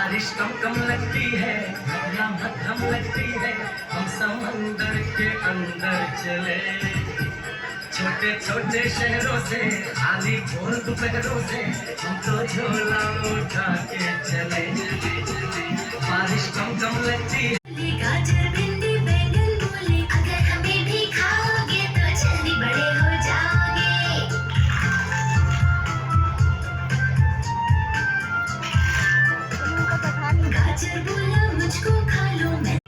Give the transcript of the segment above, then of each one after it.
बारिश कम कम लगती है, हवा मध्यम लगती है, हम समंदर के अंदर चले। छोटे छोटे शहरों से खाली भोर दोपहरों से हम तो झोला उठा के चले। बारिश कम कम लगती है। गाजर भिंडी बैंगन मूली अगर हमें भी खाओगे तो जल्दी बड़े हो जाओगे। गाजर बोला मुझको खा लो मैं।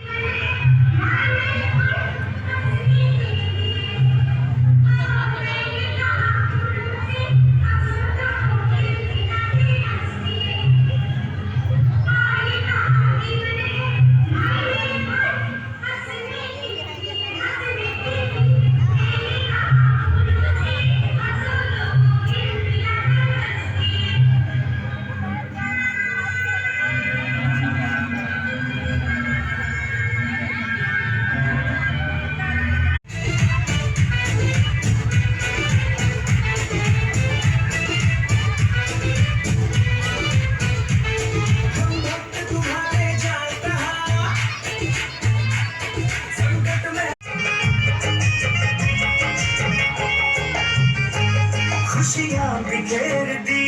खुशियाँ बिखेर दी